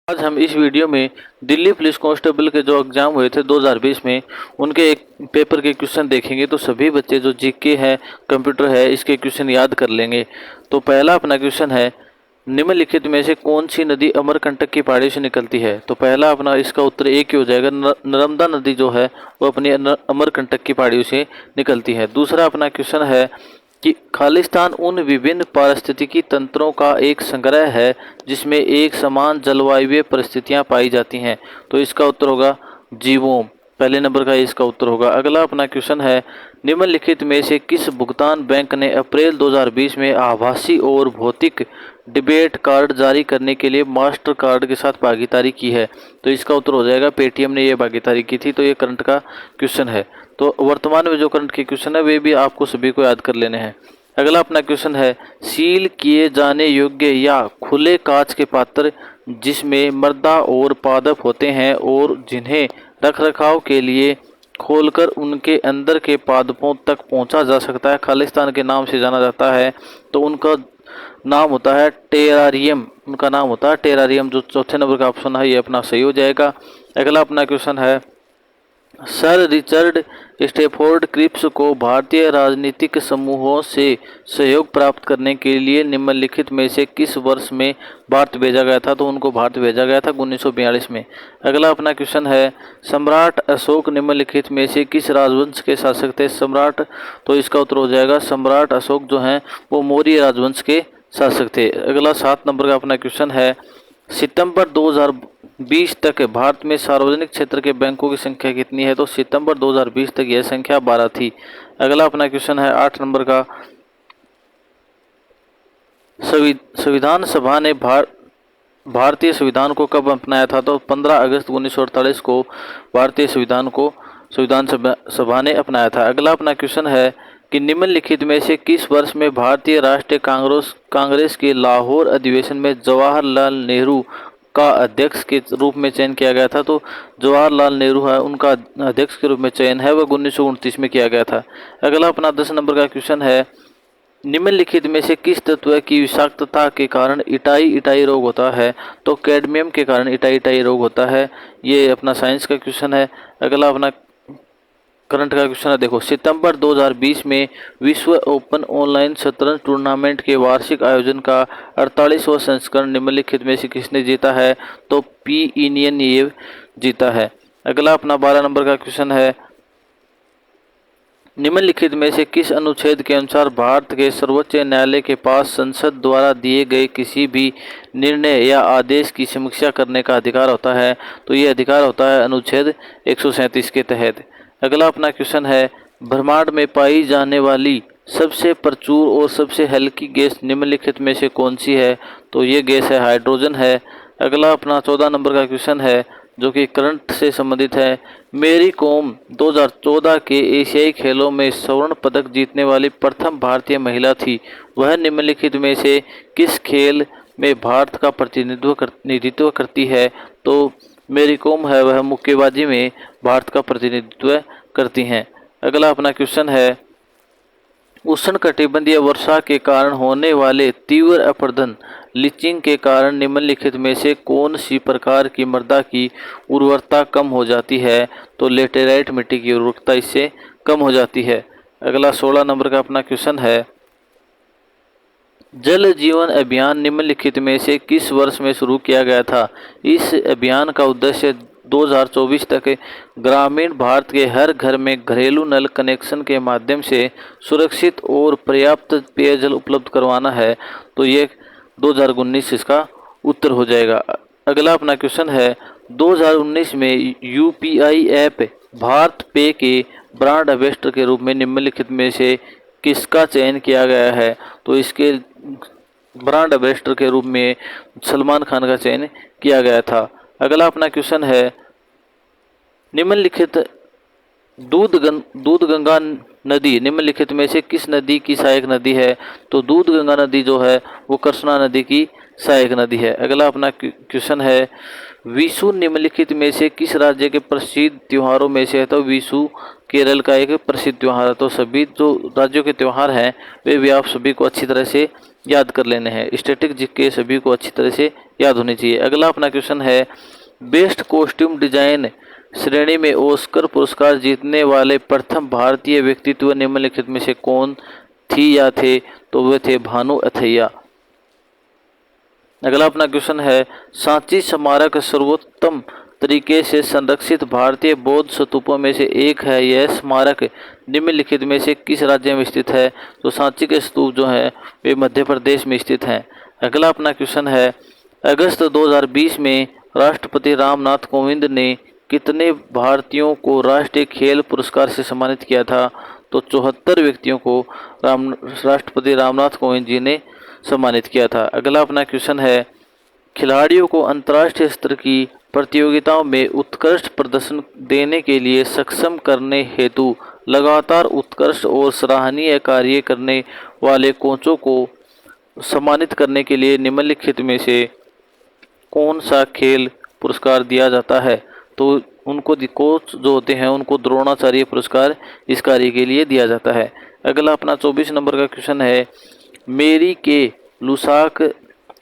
आज हम इस वीडियो में दिल्ली पुलिस कांस्टेबल के जो एग्ज़ाम हुए थे 2020 में उनके एक पेपर के क्वेश्चन देखेंगे। तो सभी बच्चे जो जीके है, कंप्यूटर है, इसके क्वेश्चन याद कर लेंगे। तो पहला अपना क्वेश्चन है, निम्नलिखित में से कौन सी नदी अमरकंटक की पहाड़ी से निकलती है। तो पहला अपना इसका उत्तर एक ही हो जाएगा, नर्मदा नदी जो है वो अपनी अमरकंटक की पहाड़ियों से निकलती है। दूसरा अपना क्वेश्चन है कि खालिस्तान उन विभिन्न पारिस्थितिकी तंत्रों का एक संग्रह है जिसमें एक समान जलवायुवीय परिस्थितियां पाई जाती हैं। तो इसका उत्तर होगा जीवोम। पहले नंबर का इसका उत्तर होगा। अगला अपना क्वेश्चन है, निम्नलिखित में से किस भुगतान बैंक ने अप्रैल 2020 में आभासी और भौतिक डेबिट कार्ड जारी करने के लिए मास्टर कार्ड के साथ भागीदारी की है। तो इसका उत्तर हो जाएगा पेटीएम ने ये भागीदारी की थी। तो ये करंट का क्वेश्चन है। तो वर्तमान में जो करंट के क्वेश्चन है वे भी आपको सभी को याद कर लेने हैं। अगला अपना क्वेश्चन है, सील किए जाने योग्य या खुले कांच के पात्र जिसमें मर्दा और पादप होते हैं और जिन्हें रखरखाव के लिए खोलकर उनके अंदर के पादपों तक पहुंचा जा सकता है, खालिस्तान के नाम से जाना जाता है। तो उनका नाम होता है टेरारियम। उनका नाम होता है टेरारियम। जो चौथे नंबर का ऑप्शन है ये अपना सही हो जाएगा। अगला अपना क्वेश्चन है, सर रिचर्ड स्टेफोर्ड क्रिप्स को भारतीय राजनीतिक समूहों से सहयोग प्राप्त करने के लिए निम्नलिखित में से किस वर्ष में भारत भेजा गया था। तो उनको भारत भेजा गया था 1942 में। अगला अपना क्वेश्चन है, सम्राट अशोक निम्नलिखित में से किस राजवंश के शासक थे। सम्राट, तो इसका उत्तर हो जाएगा सम्राट अशोक जो हैं वो मौर्य राजवंश के शासक थे। अगला 7 नंबर का अपना क्वेश्चन है, सितंबर 2020 तक भारत में सार्वजनिक क्षेत्र के बैंकों की संख्या कितनी है। तो सितंबर 2020 तक यह संख्या 12 थी। अगला अपना क्वेश्चन है 8 नंबर का, संविधान सभा ने भारतीय संविधान को कब अपनाया था। तो 15 अगस्त 1948 को भारतीय संविधान सभा ने अपनाया था। अगला अपना क्वेश्चन है कि निम्नलिखित में से किस वर्ष में भारतीय राष्ट्रीय कांग्रेस के लाहौर अधिवेशन में जवाहरलाल नेहरू का अध्यक्ष के रूप में चयन किया गया था। तो जवाहरलाल नेहरू है उनका अध्यक्ष के रूप में चयन है वह 1929 में किया गया था। अगला अपना 10 नंबर का क्वेश्चन है, निम्नलिखित में से किस तत्व की विषाक्तता के कारण इटाई रोग होता है। तो कैडमियम के कारण इटाई रोग होता है। ये अपना साइंस का क्वेश्चन है। अगला अपना करंट का क्वेश्चन है, देखो सितंबर 2020 में विश्व ओपन ऑनलाइन शतरंज टूर्नामेंट के वार्षिक आयोजन का 48वां संस्करण निम्नलिखित में से किसने जीता है। तो पी इनियन ये जीता है। अगला अपना 12 नंबर का क्वेश्चन है, निम्नलिखित में से किस अनुच्छेद के अनुसार भारत के सर्वोच्च न्यायालय के पास संसद द्वारा दिए गए किसी भी निर्णय या आदेश की समीक्षा करने का अधिकार होता है। तो ये अधिकार होता है अनुच्छेद 137 के तहत। अगला अपना क्वेश्चन है, ब्रह्मांड में पाई जाने वाली सबसे प्रचुर और सबसे हल्की गैस निम्नलिखित में से कौन सी है। तो ये गैस है हाइड्रोजन है। अगला अपना 14 नंबर का क्वेश्चन है जो कि करंट से संबंधित है, मेरी कॉम 2014 के एशियाई खेलों में स्वर्ण पदक जीतने वाली प्रथम भारतीय महिला थी। वह निम्नलिखित में से किस खेल में भारत का प्रतिनिधित्व करती है। तो मेरी कॉम है वह मुक्केबाजी में भारत का प्रतिनिधित्व करती हैं। अगला अपना क्वेश्चन है, उष्णकटिबंधीय वर्षा के कारण होने वाले तीव्र अपरदन लीचिंग के कारण निम्नलिखित में से कौन सी प्रकार की मृदा की उर्वरता कम हो जाती है। तो लेटेराइट मिट्टी की उर्वरता इससे कम हो जाती है। अगला 16 नंबर का अपना क्वेश्चन है, जल जीवन अभियान निम्नलिखित में से किस वर्ष में शुरू किया गया था। इस अभियान का उद्देश्य 2024 तक ग्रामीण भारत के हर घर में घरेलू नल कनेक्शन के माध्यम से सुरक्षित और पर्याप्त पेयजल उपलब्ध करवाना है। तो ये 2019 इसका उत्तर हो जाएगा। अगला अपना क्वेश्चन है, 2019 में यूपीआई ऐप भारत पे के ब्रांड एम्बेसडर के रूप में निम्नलिखित में से किसका चयन किया गया है। तो इसके ब्रांड एम्बेसडर के रूप में सलमान खान का चयन किया गया था। अगला अपना क्वेश्चन है, निम्नलिखित दूधगंगा नदी निम्नलिखित में से किस नदी की सहायक नदी है। तो दूधगंगा नदी जो है वो कृष्णा नदी की सहायक नदी है। अगला अपना क्वेश्चन है, विशु निम्नलिखित में से किस राज्य के प्रसिद्ध त्योहारों में से है? तो विशु केरल का एक प्रसिद्ध त्योहार है। तो सभी जो राज्यों के त्योहार हैं वे भी आप सभी को अच्छी तरह से याद कर लेने हैं। स्टैटिक जीके सभी को अच्छी तरह से याद होनी चाहिए। अगला अपना क्वेश्चन है, बेस्ट कॉस्ट्यूम डिजाइन श्रेणी में ऑस्कर पुरस्कार जीतने वाले प्रथम भारतीय व्यक्तित्व निम्नलिखित में से कौन थी या थे? तो वे थे भानु अथैया। अगला अपना क्वेश्चन है, सांची स्मारक सर्वोत्तम तरीके से संरक्षित भारतीय बौद्ध स्तूपों में से एक है। यह स्मारक निम्नलिखित में से किस राज्य में स्थित है? तो सांची के स्तूप जो है वे मध्य प्रदेश में स्थित हैं। अगला अपना क्वेश्चन है, अगस्त 2020 में राष्ट्रपति रामनाथ कोविंद ने कितने भारतीयों को राष्ट्रीय खेल पुरस्कार से सम्मानित किया था? तो 74 व्यक्तियों को राष्ट्रपति रामनाथ कोविंद जी ने सम्मानित किया था। अगला अपना क्वेश्चन है, खिलाड़ियों को अंतर्राष्ट्रीय स्तर की प्रतियोगिताओं में उत्कृष्ट प्रदर्शन देने के लिए सक्षम करने हेतु लगातार उत्कृष्ट और सराहनीय कार्य करने वाले कोचों को सम्मानित करने के लिए निम्नलिखित में से कौन सा खेल पुरस्कार दिया जाता है? तो उनको कोच जो होते हैं उनको द्रोणाचार्य पुरस्कार इस कार्य के लिए दिया जाता है। अगला अपना 24 नंबर का क्वेश्चन है, मेरी के लुसाक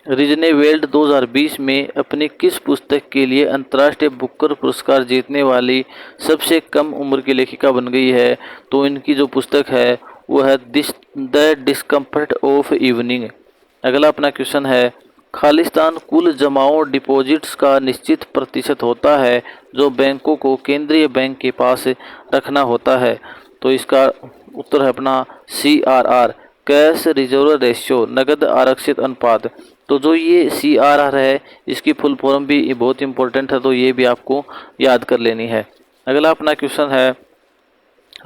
रिजनेवेल्ड 2020 में अपनी किस पुस्तक के लिए अंतर्राष्ट्रीय बुकर पुरस्कार जीतने वाली सबसे कम उम्र की लेखिका बन गई है? तो इनकी जो पुस्तक है वो है द डिस्कम्फर्ट ऑफ इवनिंग। अगला अपना क्वेश्चन है, खालिस्तान कुल जमाओं डिपॉजिट्स का निश्चित प्रतिशत होता है जो बैंकों को केंद्रीय बैंक के पास रखना होता है। तो इसका उत्तर है अपना CRR, कैश रिजर्व रेशियो, नगद आरक्षित अनुपात। तो जो ये CRR है इसकी फुल फॉर्म भी बहुत इंपॉर्टेंट है, तो ये भी आपको याद कर लेनी है। अगला अपना क्वेश्चन है,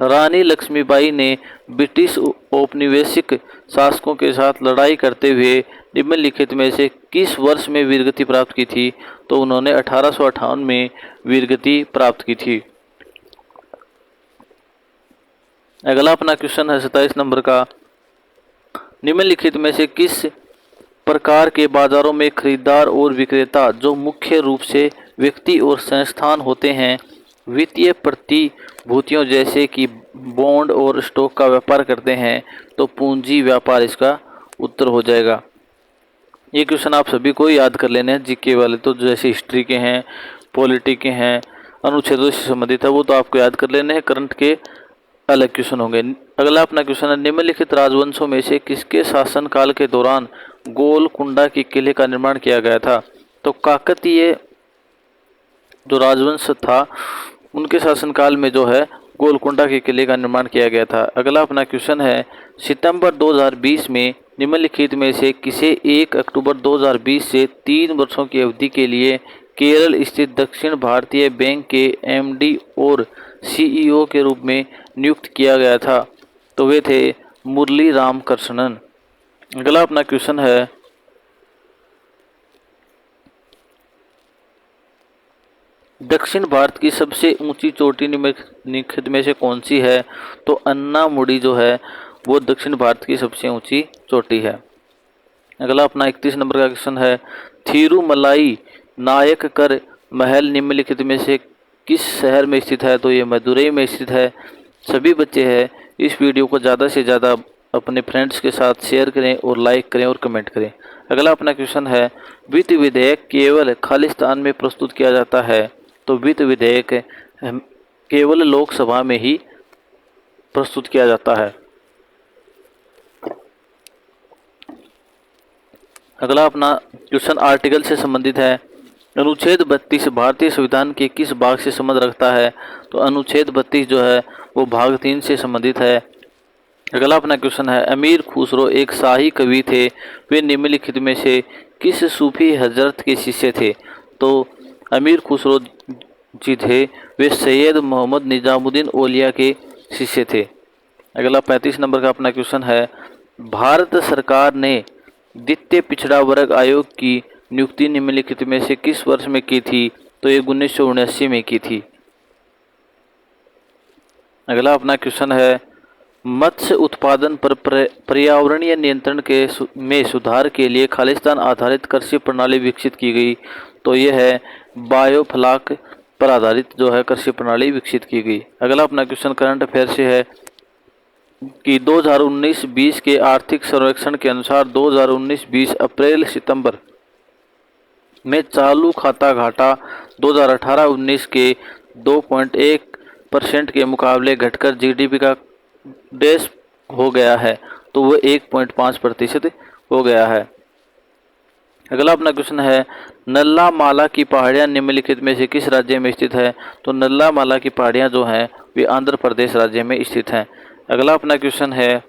रानी लक्ष्मीबाई ने ब्रिटिश औपनिवेशिक शासकों के साथ लड़ाई करते हुए निम्नलिखित में से किस वर्ष में वीरगति प्राप्त की थी? तो उन्होंने 1858 में वीरगति प्राप्त की थी। अगला अपना क्वेश्चन है 27 नंबर का, निम्नलिखित में से किस प्रकार के बाजारों में खरीदार और विक्रेता जो मुख्य रूप से व्यक्ति और संस्थान होते हैं वित्तीय प्रतिभूतियों जैसे कि बॉन्ड और स्टॉक का व्यापार करते हैं? तो पूंजी व्यापार इसका उत्तर हो जाएगा। ये क्वेश्चन आप सभी को याद कर लेने हैं जीके वाले, तो जैसे हिस्ट्री के हैं, पॉलिटी के हैं, अनुच्छेदों से संबंधित है वो तो आपको याद कर लेने हैं, करंट के अलग क्वेश्चन होंगे। अगला अपना क्वेश्चन है, निम्नलिखित राजवंशों में से किसके शासनकाल के दौरान गोलकुंडा के किले का निर्माण किया गया था? तो काकतीय जो राजवंश था उनके शासनकाल में जो है गोलकुंडा के किले का निर्माण किया गया था। अगला अपना क्वेश्चन है, सितंबर 2020 में निम्नलिखित में से किसे 1 अक्टूबर 2020 से 3 वर्षों की अवधि के लिए केरल स्थित दक्षिण भारतीय बैंक के MD और CEO के रूप में नियुक्त किया गया था? तो वे थे मुरली रामकृष्णन। अगला अपना क्वेश्चन है, दक्षिण भारत की सबसे ऊंची चोटी निम्नलिखित में से कौन सी है? तो अन्नामुडी जो है वो दक्षिण भारत की सबसे ऊंची चोटी है। अगला अपना 31 नंबर का क्वेश्चन है, थिरुमलाई नायककर महल निम्नलिखित में से किस शहर में स्थित है? तो ये मदुरई में स्थित है। सभी बच्चे हैं इस वीडियो को ज़्यादा से ज़्यादा अपने फ्रेंड्स के साथ शेयर करें और लाइक करें और कमेंट करें। अगला अपना क्वेश्चन है, वित्त विधेयक केवल खालिस्तान में प्रस्तुत किया जाता है? तो वित्त विधेयक केवल लोकसभा में ही प्रस्तुत किया जाता है। अगला अपना क्वेश्चन आर्टिकल से संबंधित है, अनुच्छेद 32 भारतीय संविधान के किस भाग से संबंध रखता है? तो अनुच्छेद 32 जो है वो भाग 3 से संबंधित है। अगला अपना क्वेश्चन है, अमीर खुसरो एक शाही कवि थे, वे निम्नलिखित में से किस सूफी हजरत के शिष्य थे? तो अमीर खुसरो जी थे वे सैयद मोहम्मद निजामुद्दीन औलिया के शिष्य थे। अगला 35 नंबर का अपना क्वेश्चन है, भारत सरकार ने द्वितीय पिछड़ा वर्ग आयोग की नियुक्ति निम्नलिखित में से किस वर्ष में की थी? तो ये 1979 में की थी। अगला अपना क्वेश्चन है, मत्स्य उत्पादन पर पर्यावरणीय नियंत्रण में सुधार के लिए खालिस्तान आधारित कृषि प्रणाली विकसित की गई। तो यह है बायोफ्लॉक पर आधारित जो है कृषि प्रणाली विकसित की गई। अगला अपना क्वेश्चन करंट अफेयर से है कि 2019-20 के आर्थिक सर्वेक्षण के अनुसार 2019-20 अप्रैल सितंबर में चालू खाता घाटा 2018-19 के 2.1% के मुकाबले घटकर जीडीपी का डेस हो गया है, तो वह 1.5% हो गया है। अगला अपना क्वेश्चन है नल्ला माला की पहाड़ियाँ निम्नलिखित में से किस राज्य में स्थित है? तो नल्ला माला की पहाड़ियाँ जो हैं वे आंध्र प्रदेश राज्य में स्थित हैं। अगला अपना क्वेश्चन है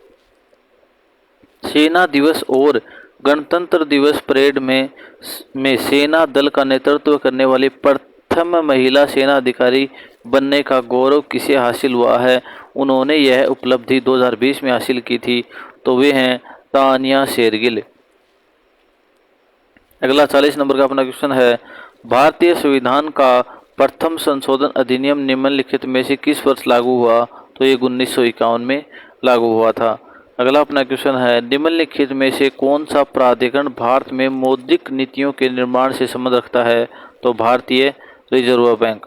सेना दिवस और गणतंत्र दिवस परेड में सेना दल का नेतृत्व करने वाली प्रथम महिला सेना अधिकारी बनने का गौरव किसे हासिल हुआ है? उन्होंने यह उपलब्धि 2020 में हासिल की थी, तो वे हैं तानिया शेरगिल। अगला 40 नंबर का अपना क्वेश्चन है भारतीय संविधान का प्रथम संशोधन अधिनियम निम्नलिखित में से किस वर्ष लागू हुआ? तो ये 1951 में लागू हुआ था। अगला अपना क्वेश्चन है निम्नलिखित में से कौन सा प्राधिकरण भारत में मौद्रिक नीतियों के निर्माण से संबंध रखता है? तो भारतीय रिजर्व बैंक।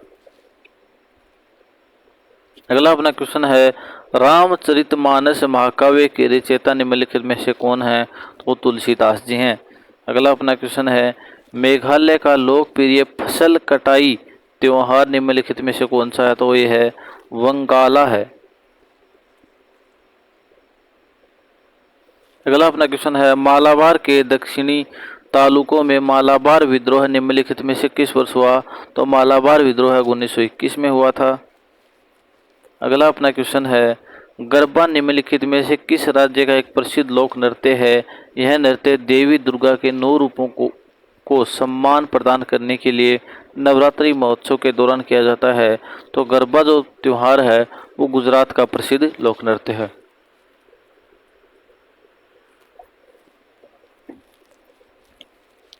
अगला अपना क्वेश्चन है रामचरितमानस महाकाव्य के रचयिता निम्नलिखित में से कौन है? तो तुलसीदास जी हैं। अगला अपना क्वेश्चन है मेघालय का लोकप्रिय फसल कटाई त्योहार निम्नलिखित में से कौन सा है? तो ये है वंगाला है। अगला अपना क्वेश्चन है मालाबार के दक्षिणी तालुकों में मालाबार विद्रोह निम्नलिखित में से किस वर्ष हुआ? तो मालाबार विद्रोह 1921 में हुआ था। अगला अपना क्वेश्चन है गरबा निम्नलिखित में से किस राज्य का एक प्रसिद्ध लोक नृत्य है? यह नृत्य देवी दुर्गा के 9 रूपों को सम्मान प्रदान करने के लिए नवरात्रि महोत्सव के दौरान किया जाता है। तो गरबा जो त्योहार है वो गुजरात का प्रसिद्ध लोक नृत्य है।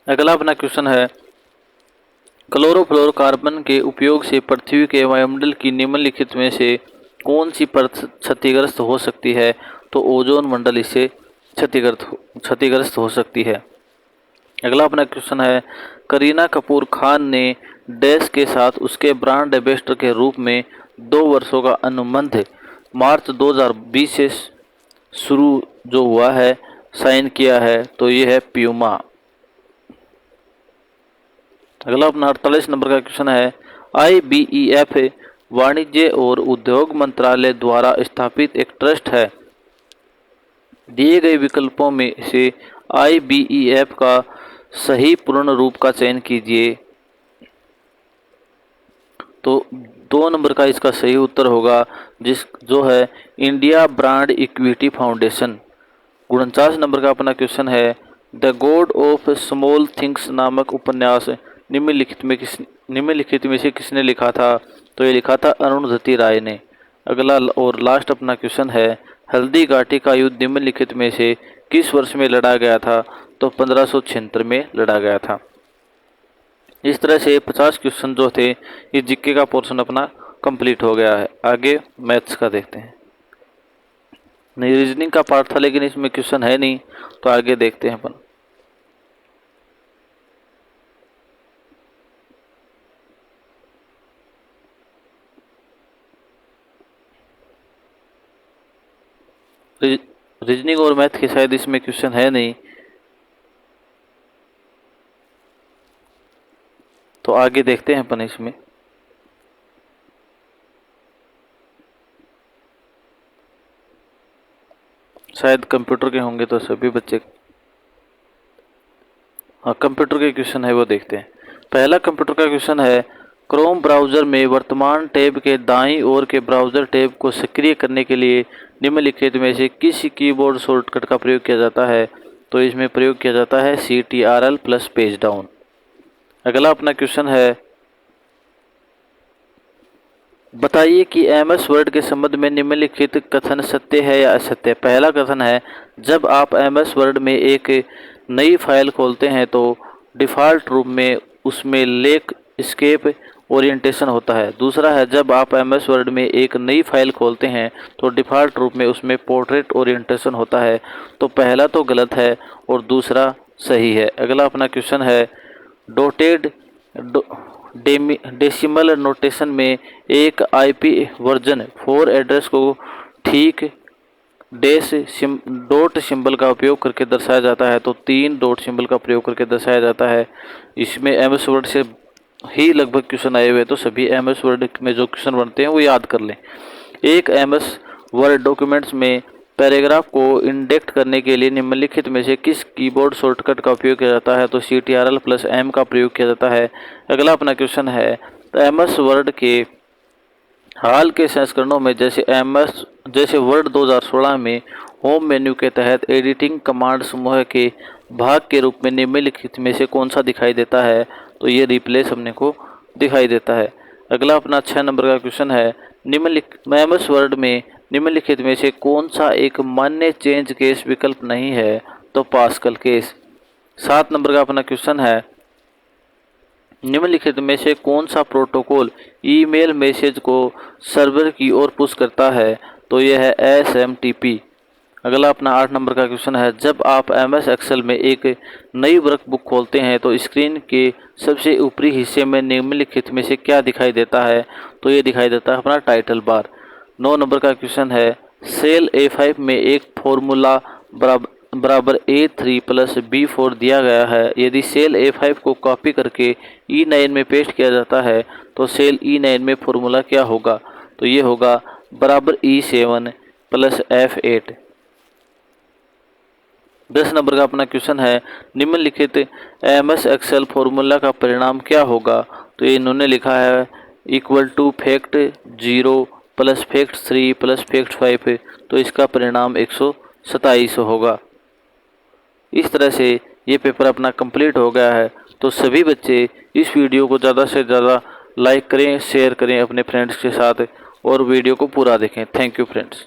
अगला अपना क्वेश्चन है क्लोरोफ्लोरोकार्बन के उपयोग से पृथ्वी के वायुमंडल की निम्नलिखित में से कौन सी परत क्षतिग्रस्त हो सकती है? तो ओजोन मंडल इससे क्षतिग्रस्त हो सकती है। अगला अपना क्वेश्चन है करीना कपूर खान ने डैश के साथ उसके ब्रांड एम्बेसडर के रूप में 2 वर्षों का अनुबंध मार्च 2020 से शुरू जो हुआ है साइन किया है, तो ये है प्यूमा। अगला अपना 48 नंबर का क्वेश्चन है IBEF वाणिज्य और उद्योग मंत्रालय द्वारा स्थापित एक ट्रस्ट है। दिए गए विकल्पों में से IBEF का सही पूर्ण रूप का चयन कीजिए। तो 2 नंबर का इसका सही उत्तर होगा जो है India brand equity foundation. 49 number का अपना क्वेश्चन है the God of small things नामक उपन्यास निम्नलिखित में से किसने लिखा था? तो ये लिखा था अरुणधति राय ने। अगला और लास्ट अपना क्वेश्चन है हल्दी घाटी का युद्ध निम्नलिखित में से किस वर्ष में लड़ा गया था? तो 1576 में लड़ा गया था। इस तरह से 50 क्वेश्चन जो थे ये जीके का पोर्शन अपना कंप्लीट हो गया है। आगे मैथ्स का देखते हैं। नहीं रीजनिंग का पार्ट था लेकिन इसमें क्वेश्चन है नहीं, तो आगे देखते हैं अपन। रीजनिंग और मैथ के शायद इसमें क्वेश्चन है नहीं, तो आगे देखते हैं अपन इसमें। शायद कंप्यूटर के होंगे तो सभी बच्चे, हाँ कंप्यूटर के क्वेश्चन है वो देखते हैं। पहला कंप्यूटर का क्वेश्चन है क्रोम ब्राउज़र में वर्तमान टैब के दाईं ओर के ब्राउज़र टैब को सक्रिय करने के लिए निम्नलिखित में से किस कीबोर्ड शॉर्टकट का प्रयोग किया जाता है? तो इसमें प्रयोग किया जाता है CTRL प्लस पेज डाउन। अगला अपना क्वेश्चन है बताइए कि MS वर्ड के संबंध में निम्नलिखित कथन सत्य है या असत्य। पहला कथन है जब आप MS वर्ड में एक नई फाइल खोलते हैं तो डिफ़ॉल्ट रूप में उसमें लेक एस्केप ओरिएंटेशन होता है। दूसरा है जब आप MS वर्ड में एक नई फाइल खोलते हैं तो डिफ़ॉल्ट रूप में उसमें पोर्ट्रेट ओरिएंटेशन होता है। तो पहला तो गलत है और दूसरा सही है। अगला अपना क्वेश्चन है डॉटेड डेसिमल नोटेशन में एक IP वर्जन 4 एड्रेस को ठीक डॉट सिंबल का उपयोग करके दर्शाया जाता है। तो 3 डॉट सिंबल का प्रयोग करके दर्शाया जाता है। इसमें MS वर्ड से ही लगभग क्वेश्चन आए हुए, तो सभी MS वर्ड में जो क्वेश्चन बनते हैं वो याद कर लें। एक MS वर्ड डॉक्यूमेंट्स में पैराग्राफ को इंडेक्ट करने के लिए निम्नलिखित में से किस कीबोर्ड शॉर्टकट का उपयोग किया जाता है? तो CTRL+M का प्रयोग किया जाता है। अगला अपना क्वेश्चन है तो MS वर्ड के हाल के संस्करणों में जैसे वर्ड 2016 में होम मेन्यू के तहत एडिटिंग कमांड समूह के भाग के रूप में निम्नलिखित में से कौन सा दिखाई देता है? तो ये रिप्लेस हमने को दिखाई देता है। अगला अपना 6 नंबर का क्वेश्चन है MS वर्ड में निम्नलिखित में से कौन सा एक मान्य चेंज केस विकल्प नहीं है? तो पास्कल केस। 7 नंबर का अपना क्वेश्चन है निम्नलिखित में से कौन सा प्रोटोकॉल ईमेल मैसेज को सर्वर की ओर पुश करता है? तो यह है SMTP। अगला अपना 8 नंबर का क्वेश्चन है जब आप MS एक्सेल में एक नई वर्कबुक खोलते हैं तो स्क्रीन के सबसे ऊपरी हिस्से में निम्नलिखित में से क्या दिखाई देता है? तो ये दिखाई देता है अपना टाइटल बार। 9 नंबर का क्वेश्चन है सेल A5 में एक फॉर्मूला बराबर A3 + B4 दिया गया है। यदि सेल A5 को कॉपी करके E9 में पेस्ट किया जाता है तो सेल E9 में फॉर्मूला क्या होगा? तो ये होगा बराबर E7 + F8। 10 नंबर का अपना क्वेश्चन है निम्नलिखित MS एक्सेल फॉर्मूला का परिणाम क्या होगा? तो ये इन्होंने लिखा है = फैक्ट 0 + फैक्ट 3 + फैक्ट 5। तो इसका परिणाम 127 होगा। इस तरह से ये पेपर अपना कंप्लीट हो गया है। तो सभी बच्चे इस वीडियो को ज़्यादा से ज़्यादा लाइक करें, शेयर करें अपने फ्रेंड्स के साथ और वीडियो को पूरा देखें। Thank you friends.